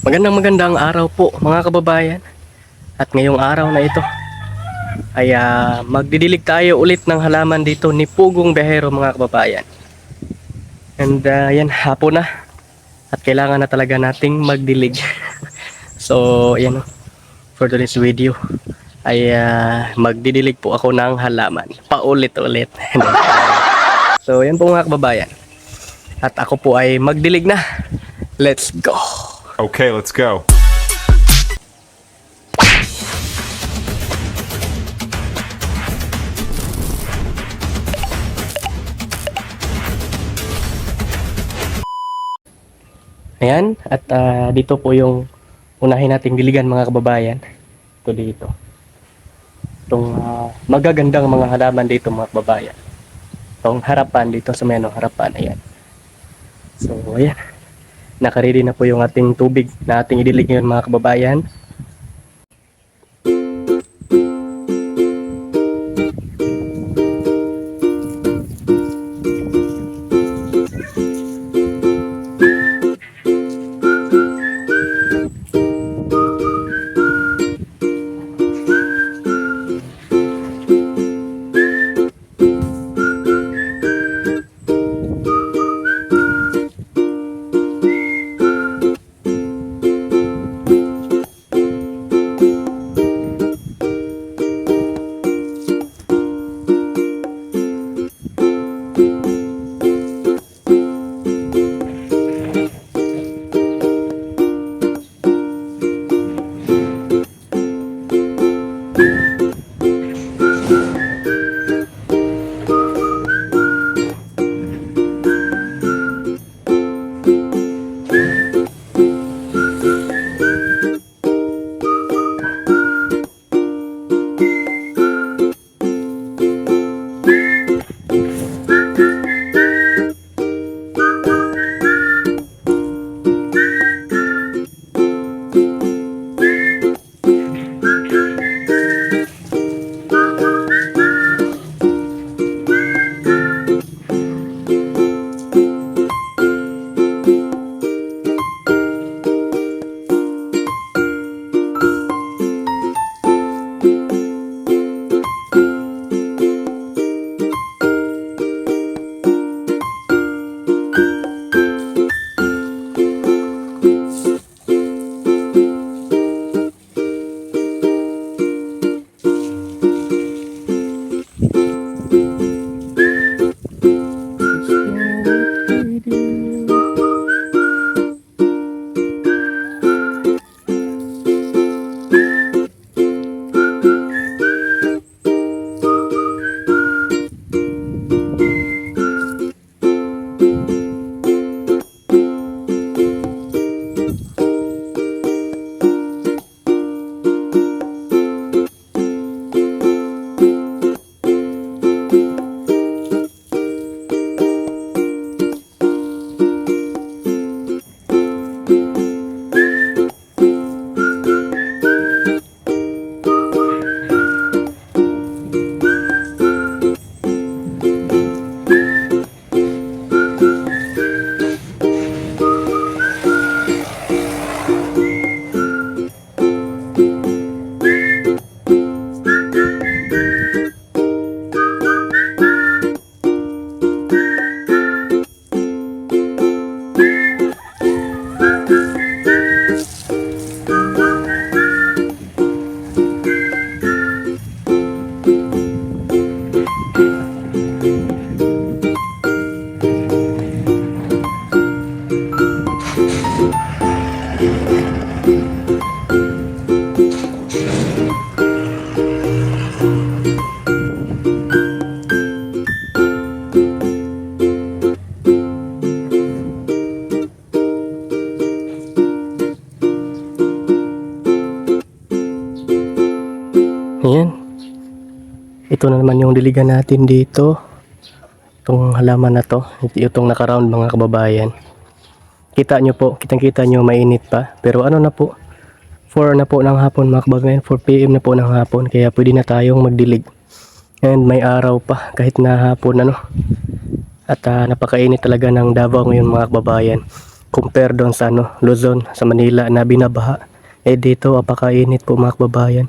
Magandang araw po mga kababayan. At ngayong araw na ito ay magdidilig tayo ulit ng halaman dito ni Pugong Behero mga kababayan. And yan, hapon na. At kailangan na talaga nating magdilig. So yan, for today's video ay magdidilig po ako ng halaman. Paulit-ulit. So yan po mga kababayan. At ako po ay magdilig na. Let's go! Okay, let's go. Ayan, at dito po yung unahin nating diligan mga kababayan. Ito dito. Itong magagandang mga halaman dito mga kababayan. Itong harapan dito sa menong harapan. Ayan. So, ayan. Nakaready na po yung ating tubig na ating idilig ngayon mga kababayan. Ayan. Ito na naman yung diligan natin dito. Itong halaman na to. Itong naka-round mga kababayan. Kita nyo po. Kitang-kita nyo mainit pa. Pero ano na po. 4 na po ng hapon mga kababayan. 4 PM na po ng hapon. Kaya pwede na tayong magdilig. And may araw pa. Kahit na hapon ano. At napakainit talaga ng Davao ngayon mga kababayan. compare doon sa Luzon, sa Manila na binabaha. Dito apakainit po mga kababayan.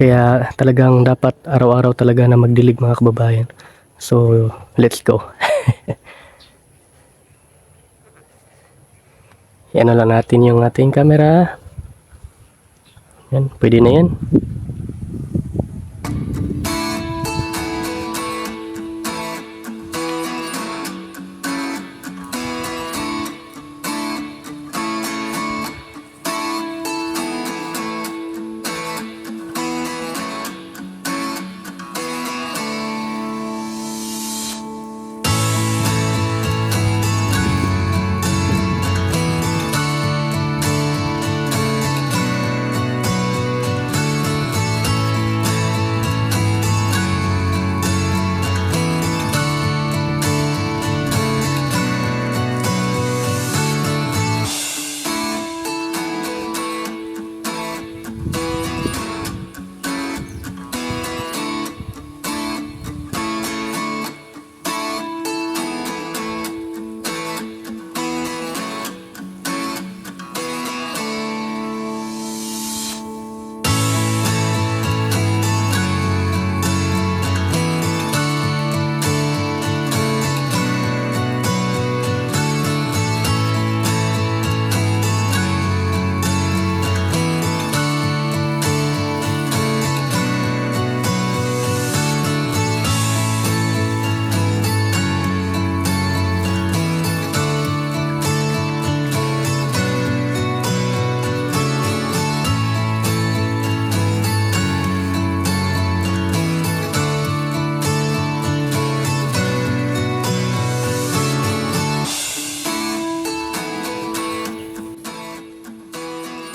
Kaya talagang dapat araw-araw talaga na magdilig mga kababayan. So, let's go. Yan na lang natin yung ating camera. Yan, pwede na yan.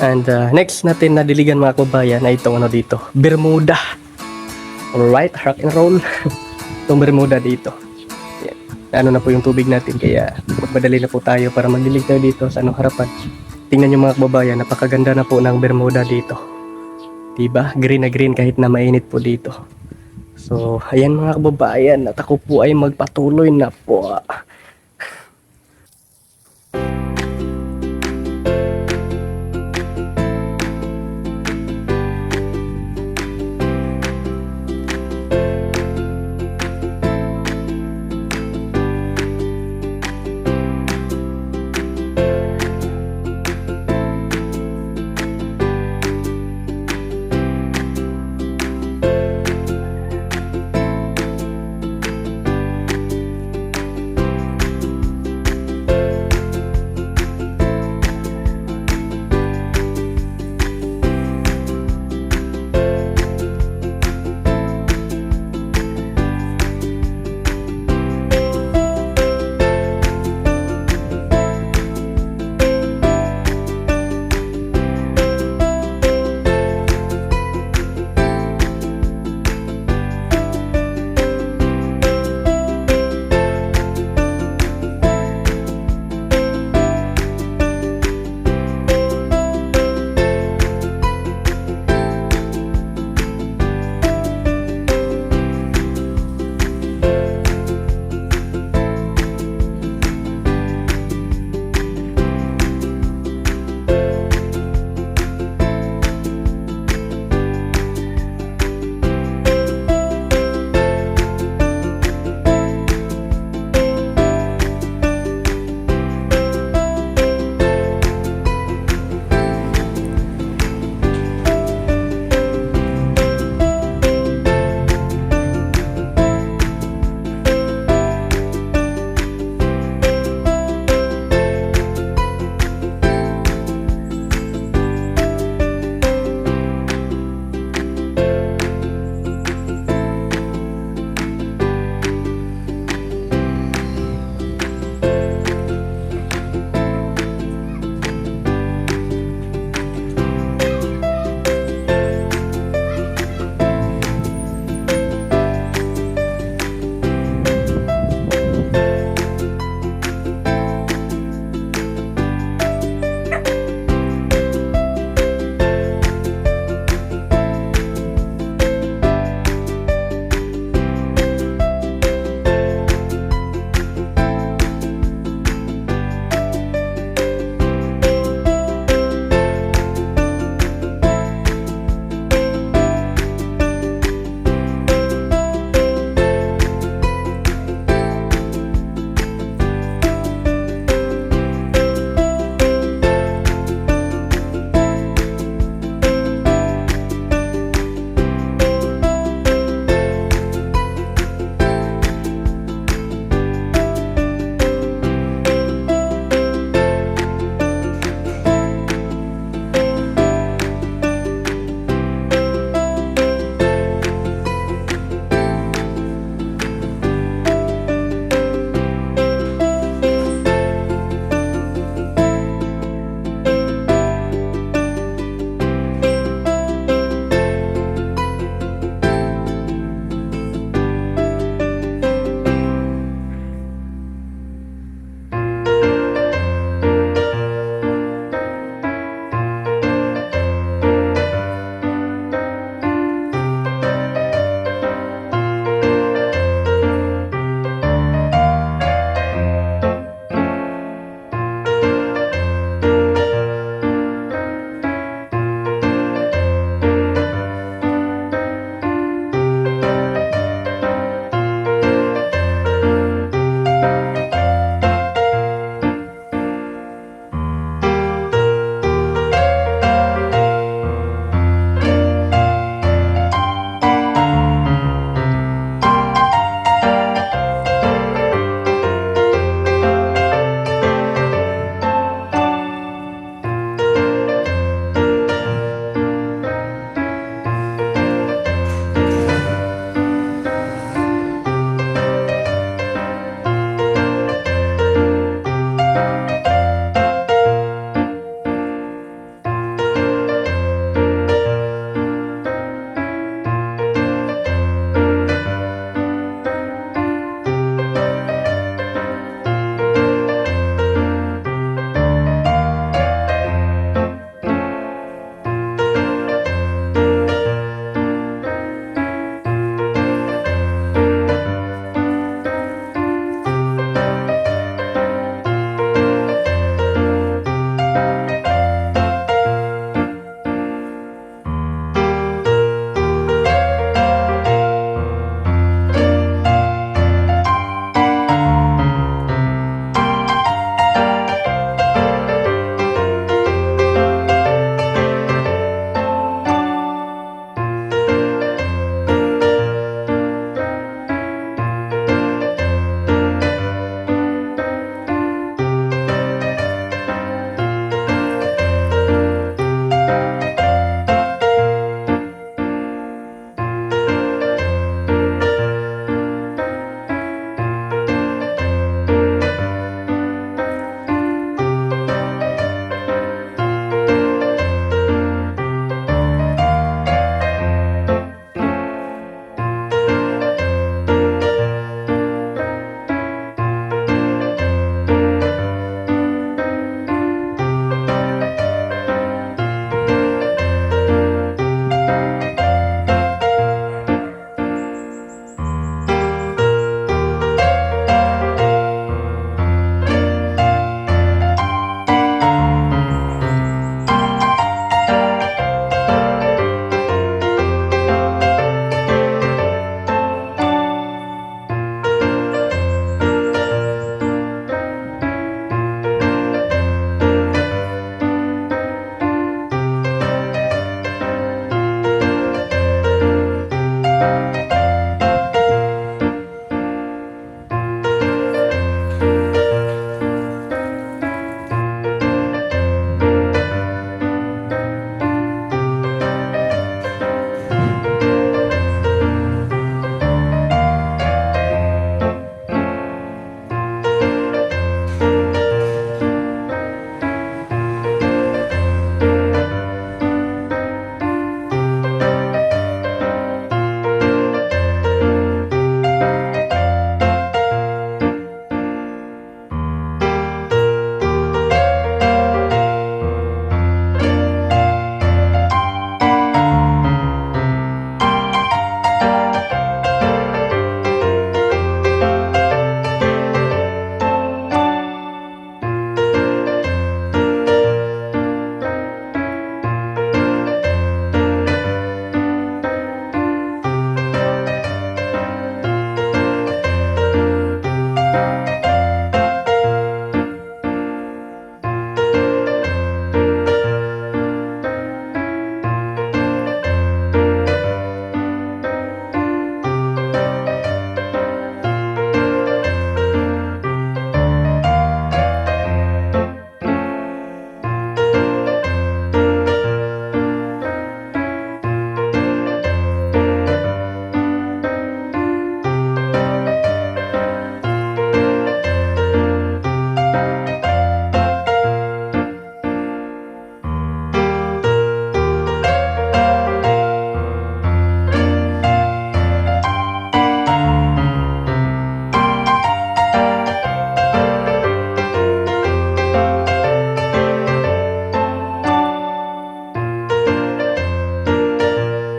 And next natin na diligan mga kababayan ay itong dito, Bermuda. Alright, rock and roll. Itong Bermuda dito. Yan. Na po yung tubig natin, kaya magmadali na po tayo para magdilig tayo dito sa harapan. Tingnan nyo mga kababayan, napakaganda na po ng Bermuda dito. Diba? Green na green kahit na mainit po dito. So, ayan mga kababayan, at ako po ay magpatuloy na po.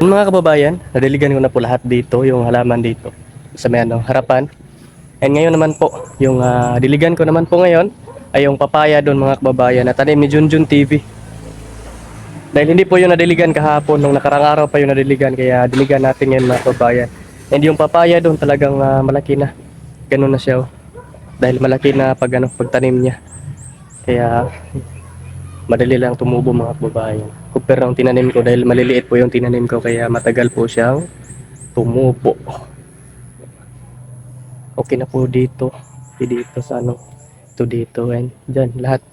Mga kababayan, nadiligan ko na po lahat dito, yung halaman dito sa may harapan. And ngayon naman po, yung diligan ko naman po ngayon ay yung papaya doon mga kababayan na tanim ni Junjun TV. Dahil hindi po yung nadiligan kahapon, nung nakarang araw pa yung nadiligan, kaya diligan natin ngayon mga kababayan. And yung papaya doon talagang malaki na. Ganun na siya. Dahil malaki na pagtanim niya. Kaya madali lang tumubo mga kababayan. Compare ng tinanim ko dahil maliliit po yung tinanim ko kaya matagal po siyang tumubo. Okay na po dito. Dito sa ito dito and dyan lahat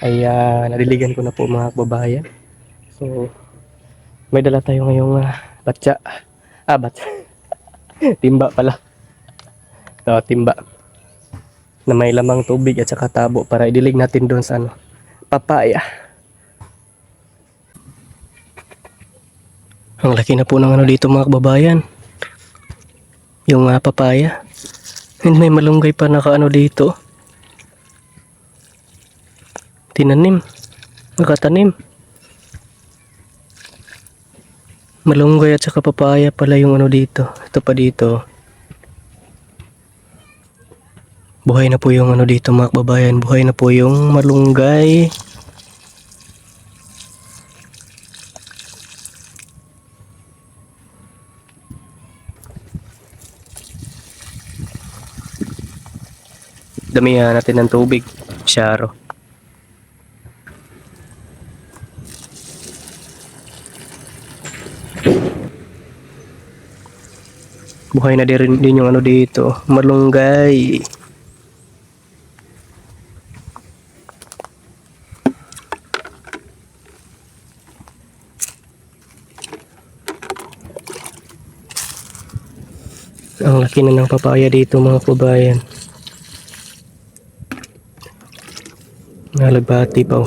ay nadiligan ko na po mga kababayan. So may dala tayo ngayong batsa. Batsa. Timba pala. Ito, timba na may lamang tubig at saka tabo para idilig natin doon sa papaya. Ang laki na po ng dito mga kababayan. Yung papaya. And may malunggay pa dito. Tinanim. Nakatanim. Malunggay at saka papaya pala yung dito. Ito pa dito. Buhay na po yung dito mga kababayan. Buhay na po yung malunggay. Damihan natin ng tubig. Syaro. Buhay na din yung dito. Malunggay. Ang laki na ng papaya dito mga kababayan. Nalagbati pa.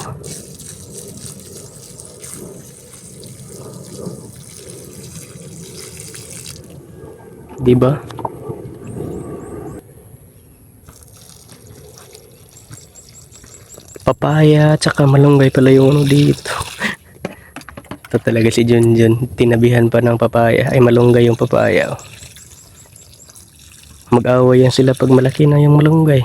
Diba? Papaya tsaka malunggay pala yung dito. Ito talaga si Junjun. Tinabihan pa ng papaya. Ay malunggay yung papaya. Mag-away yan sila pag malaki na yung malunggay.